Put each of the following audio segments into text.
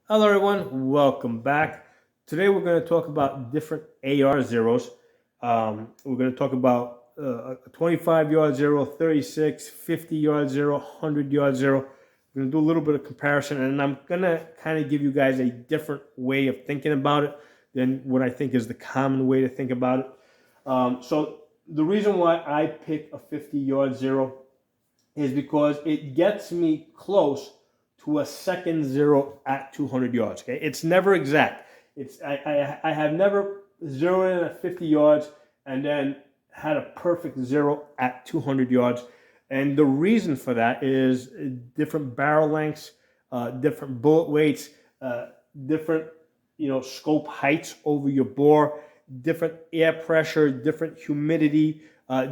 Hello, everyone. Welcome back. Today, we're going to talk about different AR zeros. We're going to talk about a 25-yard zero, 36, 50-yard zero, 100-yard zero. We're going to do a little bit of comparison, and I'm going to kind of give you guys a different way of thinking about it than what I think is the common way to think about it. So, the reason why I pick a 50-yard zero is because it gets me close to a second zero at 200 yards. Okay, it's never exact. I have never zeroed in at 50 yards and then had a perfect zero at 200 yards. And the reason for that is different barrel lengths, different bullet weights, different scope heights over your bore, different air pressure, different humidity,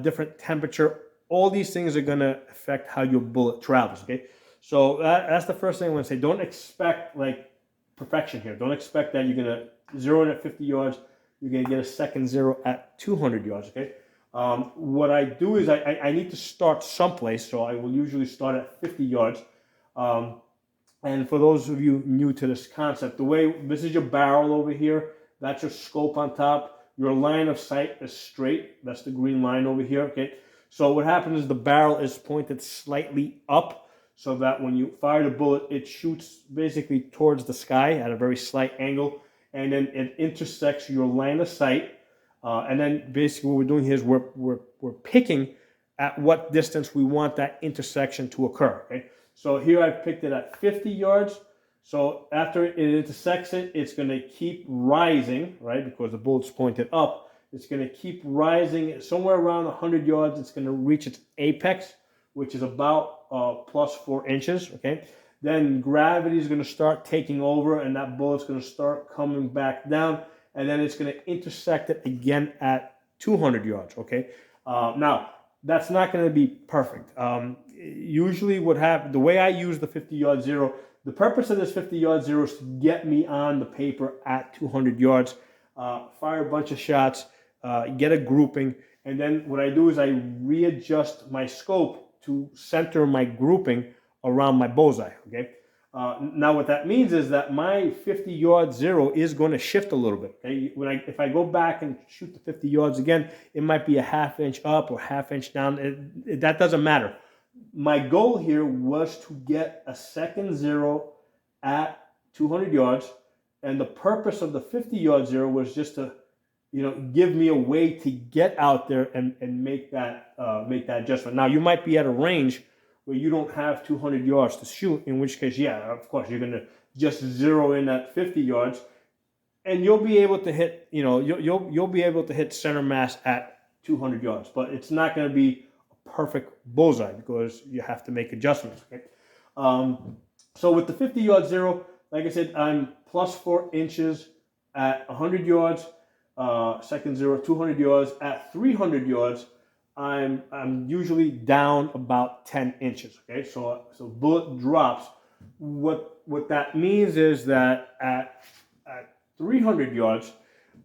different temperature. All these things are going to affect how your bullet travels. Okay, so that's the first thing I want to say. Don't expect like perfection here. Don't expect that you're going to zero in at 50 yards. You're going to get a second zero at 200 yards. Okay. What I do is I need to start someplace, so I will usually start at 50 yards. Um, and for those of you new to this concept, the way this is your barrel over here, that's your scope on top. Your line of sight is straight. That's the green line over here. Okay. So what happens is the barrel is pointed slightly up so that when you fire the bullet, it shoots basically towards the sky at a very slight angle. And then it intersects your line of sight. And then basically what we're doing here is we're picking at what distance we want that intersection to occur. Okay. So here I've picked it at 50 yards. So after it intersects it, it's going to keep rising, right? Because the bullet's pointed up. It's going to keep rising somewhere around 100 yards. It's going to reach its apex, which is about plus 4 inches. Okay. Then gravity is going to start taking over, and that bullet's going to start coming back down, and then it's going to intersect it again at 200 yards. Okay. Now that's not going to be perfect. Usually, what happens, the way I use the 50-yard zero, the purpose of this 50-yard zero is to get me on the paper at 200 yards, fire a bunch of shots, get a grouping, and then what I do is I readjust my scope to center my grouping around my bullseye. Okay. Now what that means is that my 50-yard zero is going to shift a little bit. Okay. If I go back and shoot the 50 yards again, it might be a half inch up or half inch down. That doesn't matter. My goal here was to get a second zero at 200 yards, and the purpose of the 50-yard zero was just to give me a way to get out there and make that adjustment. Now you might be at a range where you don't have 200 yards to shoot, in which case, yeah, of course, you're going to just zero in at 50 yards, and you'll be able to hit, you'll be able to hit center mass at 200 yards, but it's not going to be a perfect bullseye because you have to make adjustments. Okay? So with the 50-yard zero, like I said, I'm plus 4 inches at 100 yards. Second zero, 200 yards. At 300 yards, I'm usually down about 10 inches. Okay, so bullet drops. What that means is that at 300 yards,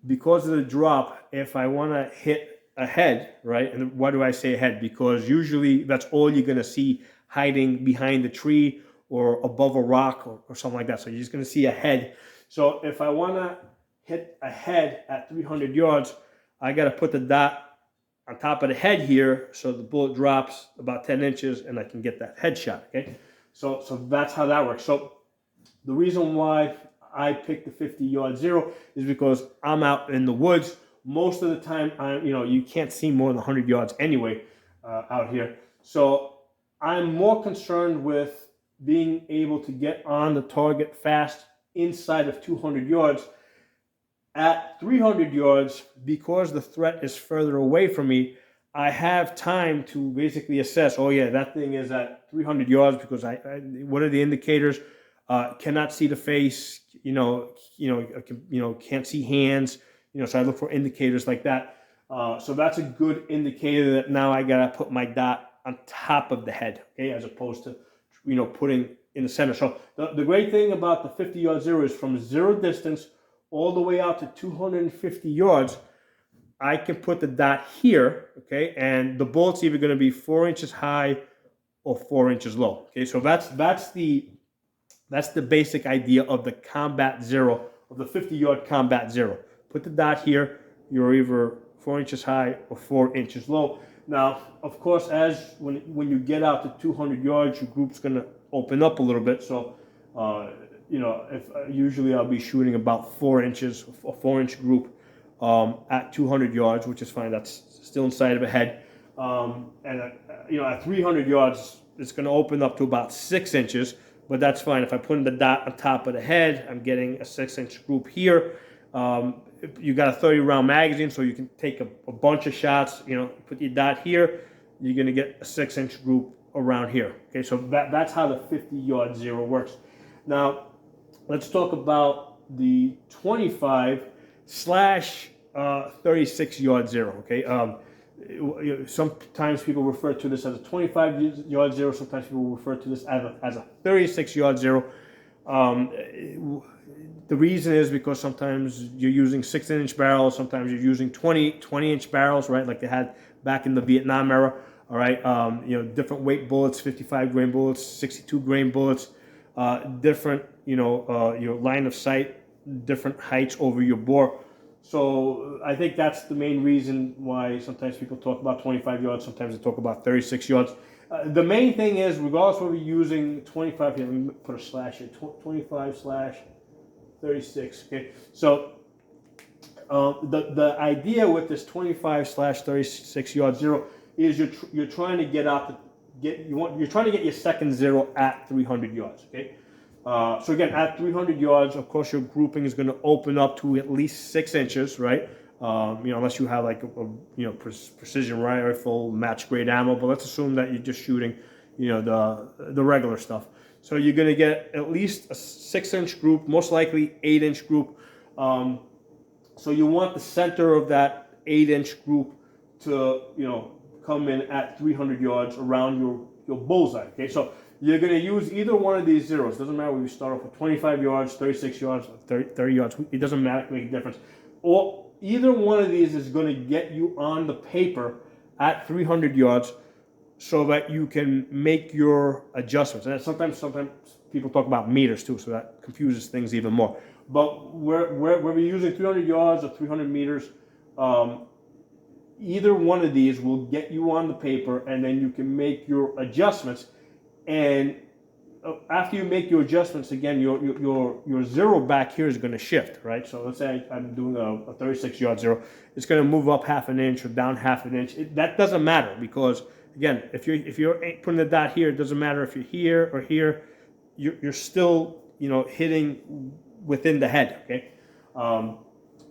because of the drop, if I want to hit a head, right? And why do I say a head? Because usually that's all you're going to see hiding behind a tree or above a rock or something like that. So you're just going to see a head. So if I want to hit a head at 300 yards, I got to put the dot on top of the head here so the bullet drops about 10 inches and I can get that headshot. Okay, so that's how that works. So the reason why I picked the 50-yard zero is because I'm out in the woods most of the time. You can't see more than 100 yards anyway out here. So I'm more concerned with being able to get on the target fast inside of 200 yards. At 300 yards, because the threat is further away from me, I have time to basically assess, oh yeah, that thing is at 300 yards because what are the indicators? Cannot see the face, can't see hands, so I look for indicators like that. So that's a good indicator that now I got to put my dot on top of the head, okay, as opposed to, putting in the center. So the great thing about the 50-yard zero is from zero distance all the way out to 250 yards, I can put the dot here, okay, and the bullet's either going to be 4 inches high or 4 inches low. Okay, so that's the That's the basic idea of the combat zero, of the 50-yard combat zero. Put the dot here. You're either 4 inches high or 4 inches low. Now, of course, when you get out to 200 yards, your group's going to open up a little bit. So, if usually I'll be shooting about 4 inches, a 4-inch group at 200 yards, which is fine. That's still inside of a head. At 300 yards, it's going to open up to about 6 inches. But that's fine. If I put in the dot on top of the head, I'm getting a 6-inch group here. You got a 30-round magazine, so you can take a bunch of shots. Put your dot here, you're going to get a 6-inch group around here. Okay, so that's how the 50-yard zero works. Now, let's talk about the 25 slash 36-yard zero. Okay. Sometimes people refer to this as a 25-yard zero. Sometimes people refer to this as a 36-yard zero. The reason is because sometimes you're using 16-inch barrels. Sometimes you're using 20-inch barrels, right? Like they had back in the Vietnam era. All right. Different weight bullets, 55-grain bullets, 62-grain bullets, different, your line of sight, different heights over your bore. So I think that's the main reason why sometimes people talk about 25 yards, sometimes they talk about 36 yards. The main thing is, regardless of whether you're using 25 here, let me put a slash here, 25 slash 36. Okay, so the idea with this 25 slash 36 yard zero is you're trying to get out you're trying to get your second zero at 300 yards. Okay. So again, at 300 yards, of course, your grouping is going to open up to at least 6 inches, right? Unless you have like a precision rifle, match grade ammo. But let's assume that you're just shooting, the regular stuff. So you're going to get at least a 6-inch group, most likely 8-inch group. So you want the center of that 8-inch group to, come in at 300 yards around your bullseye. Okay, so you're going to use either one of these zeros. Doesn't matter whether you start off with 25 yards, 36 yards, 30 yards. It doesn't matter, make a difference. Or either one of these is going to get you on the paper at 300 yards so that you can make your adjustments. And sometimes people talk about meters too, so that confuses things even more. But where we're using 300 yards or 300 meters, either one of these will get you on the paper, and then you can make your adjustments. And after you make your adjustments, again, your zero back here is going to shift, right? So let's say I'm doing a 36-yard zero. It's going to move up half an inch or down half an inch. That doesn't matter because, again, if you're putting the dot here, it doesn't matter if you're here or here. You're still, hitting within the head, okay?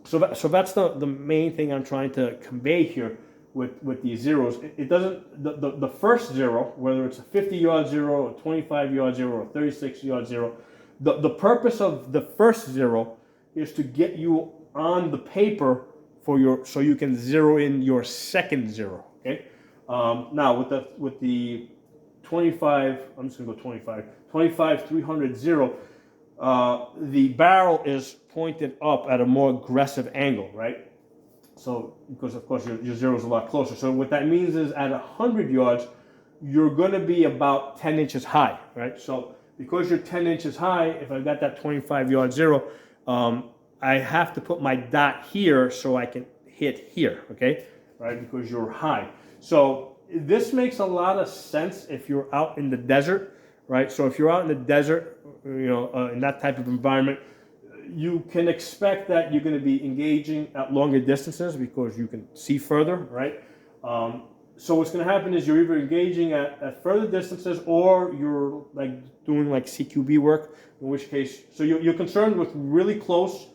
So that's the main thing I'm trying to convey here with these zeros. It doesn't, the first zero, whether it's a 50-yard zero, a 25-yard zero, or a 36-yard zero, the purpose of the first zero is to get you on the paper so you can zero in your second zero. Okay. Now with the 25, I'm just gonna go 25 300 zero. The barrel is pointed up at a more aggressive angle, right? So, because of course your zero is a lot closer. So what that means is at 100 yards, you're going to be about 10 inches high, right? So because you're 10 inches high, if I've got that 25-yard zero, I have to put my dot here so I can hit here, okay? Right, because you're high. So this makes a lot of sense if you're out in the desert, right? So if you're out in the desert, in that type of environment, you can expect that you're going to be engaging at longer distances because you can see further, right? So what's going to happen is you're either engaging at further distances or you're doing CQB work, in which case, so you're concerned with really close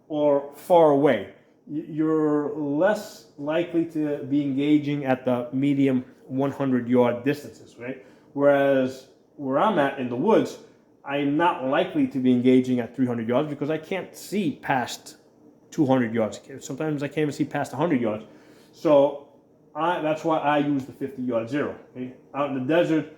or far away. You're less likely to be engaging at the medium 100-yard distances, right? Whereas where I'm at in the woods, I'm not likely to be engaging at 300 yards because I can't see past 200 yards. Sometimes I can't even see past 100 yards. So that's why I use the 50-yard zero. Okay? Out in the desert,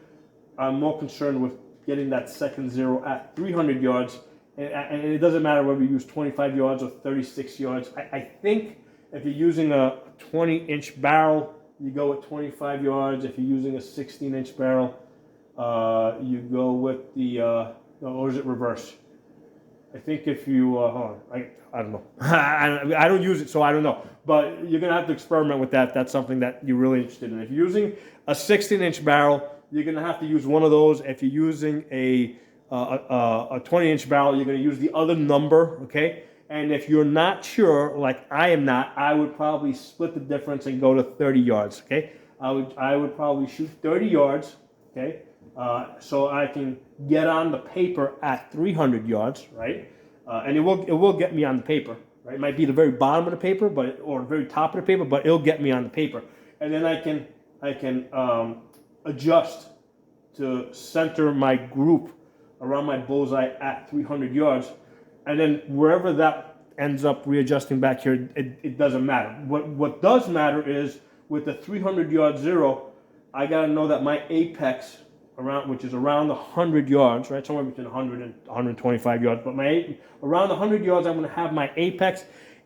I'm more concerned with getting that second zero at 300 yards. And it doesn't matter whether you use 25 yards or 36 yards. I think if you're using a 20-inch barrel, you go with 25 yards. If you're using a 16-inch barrel, you go with the or is it reverse? I think if you, hold on, I don't know. I don't use it, so I don't know. But you're going to have to experiment with that. That's something that you're really interested in. If you're using a 16-inch barrel, you're going to have to use one of those. If you're using a 20-inch barrel, you're going to use the other number, okay? And if you're not sure, like I am not, I would probably split the difference and go to 30 yards, okay? I would probably shoot 30 yards, okay? So I can get on the paper at 300 yards, right? And it will get me on the paper, right? It might be the very bottom of the paper, or the very top of the paper, but it'll get me on the paper. And then I can adjust to center my group around my bullseye at 300 yards, and then wherever that ends up readjusting back here, it doesn't matter. What does matter is with the 300-yard zero, I got to know that my apex which is around 100 yards, right? Somewhere between 100 and 125 yards. But around 100 yards, I'm going to have my apex,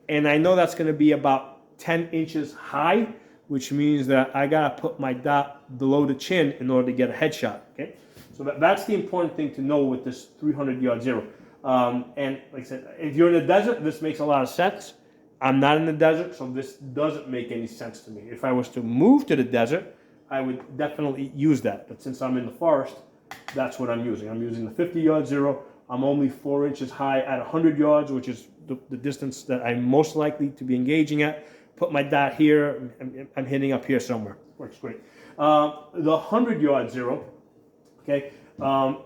and I know that's going to be about 10 inches high, which means that I got to put my dot below the chin in order to get a headshot, okay? So that's the important thing to know with this 300-yard zero. And like I said, if you're in the desert, this makes a lot of sense. I'm not in the desert, so this doesn't make any sense to me. If I was to move to the desert, I would definitely use that. But since I'm in the forest, that's what I'm using. I'm using the 50-yard zero. I'm only 4 inches high at 100 yards, which is the distance that I'm most likely to be engaging at. Put my dot here. I'm hitting up here somewhere. Works great. The 100-yard zero, okay,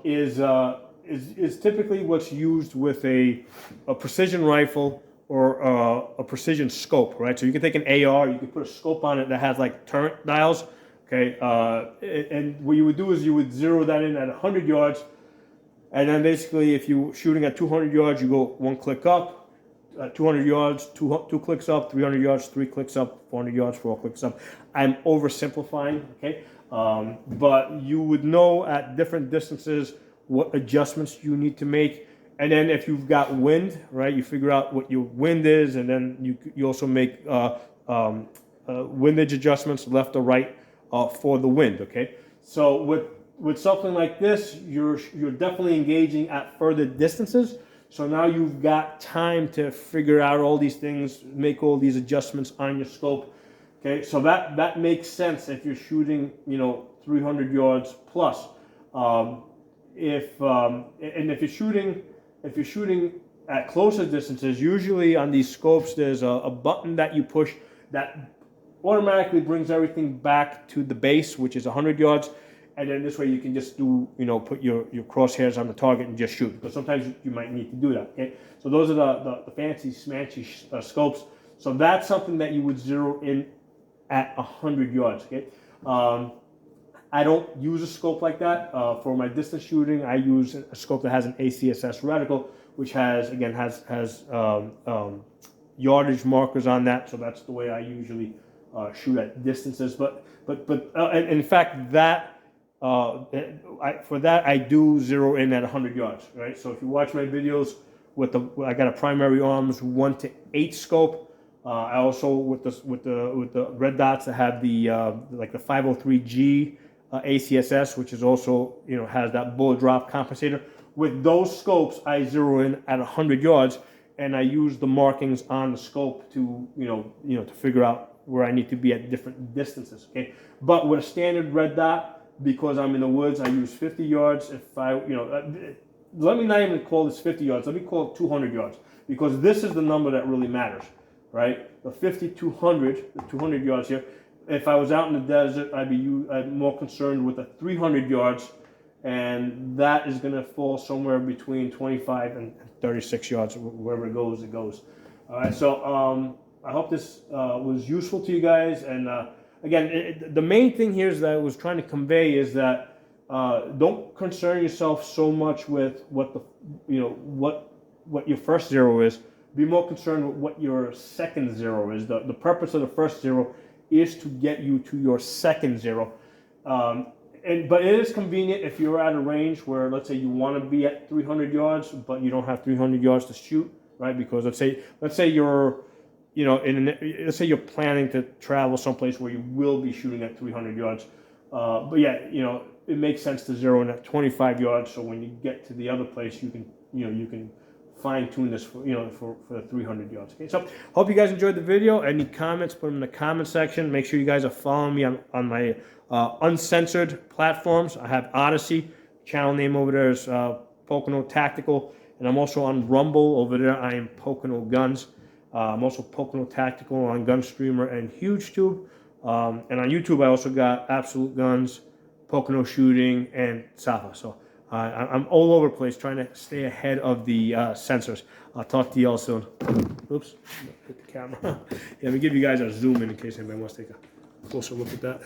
is typically what's used with a precision rifle or a precision scope, right? So you can take an AR, you can put a scope on it that has like turret dials. Okay, and what you would do is you would zero that in at 100 yards, and then basically if you're shooting at 200 yards, you go 1 click up, 200 yards, two clicks up, 300 yards, 3 clicks up, 400 yards, 4 clicks up. I'm oversimplifying, okay? But you would know at different distances what adjustments you need to make. And then if you've got wind, right, you figure out what your wind is, and then you also make windage adjustments left or right for the wind, okay? So with something like this, you're definitely engaging at further distances. So now you've got time to figure out all these things, make all these adjustments on your scope, okay? So that makes sense if you're shooting, 300 yards plus. If you're shooting at closer distances, usually on these scopes, there's a button that you push that automatically brings everything back to the base, which is 100 yards. And then this way you can just do, put your crosshairs on the target and just shoot. But sometimes you might need to do that, okay? So those are the fancy, smanchy scopes. So that's something that you would zero in at 100 yards, okay? I don't use a scope like that. For my distance shooting, I use a scope that has an ACSS reticle, which has yardage markers on that. So that's the way I usually shoot at distances. But in fact, for that I do zero in at 100 yards, right? So if you watch my videos I got a primary arms 1-8 scope. I also with the red dots that have the 503G ACSS, which is also has that bullet drop compensator. With those scopes, I zero in at 100 yards, and I use the markings on the scope to to figure out where I need to be at different distances. Okay, but with a standard red dot, because I'm in the woods, I use 50 yards. If let me not even call this 50 yards. Let me call it 200 yards, because this is the number that really matters, right? The 200 yards here. If I was out in the desert, I'd more concerned with the 300 yards, and that is going to fall somewhere between 25 and 36 yards. Wherever it goes, it goes. All right, so I hope this was useful to you guys. And again, the main thing here is that I was trying to convey is that don't concern yourself so much with what your first zero is. Be more concerned with what your second zero is. The purpose of the first zero is to get you to your second zero. But it is convenient if you're at a range where, let's say, you want to be at 300 yards, but you don't have 300 yards to shoot, right? Because let's say you're, let's say you're planning to travel someplace where you will be shooting at 300 yards. But yeah, it makes sense to zero in at 25 yards. So when you get to the other place, you can, you can fine tune this for, for the 300 yards. Okay, so hope you guys enjoyed the video. Any comments, put them in the comment section. Make sure you guys are following me on my uncensored platforms. I have Odyssey, channel name over there is Pocono Tactical, and I'm also on Rumble over there. I am Pocono Guns. I'm also Pocono Tactical on Gunstreamer and HugeTube. And on YouTube, I also got Absolute Guns, Pocono Shooting, and Safa. So I'm all over the place trying to stay ahead of the censors. I'll talk to you all soon. Oops, hit the camera. Yeah, let me give you guys a zoom in case anybody wants to take a closer look at that.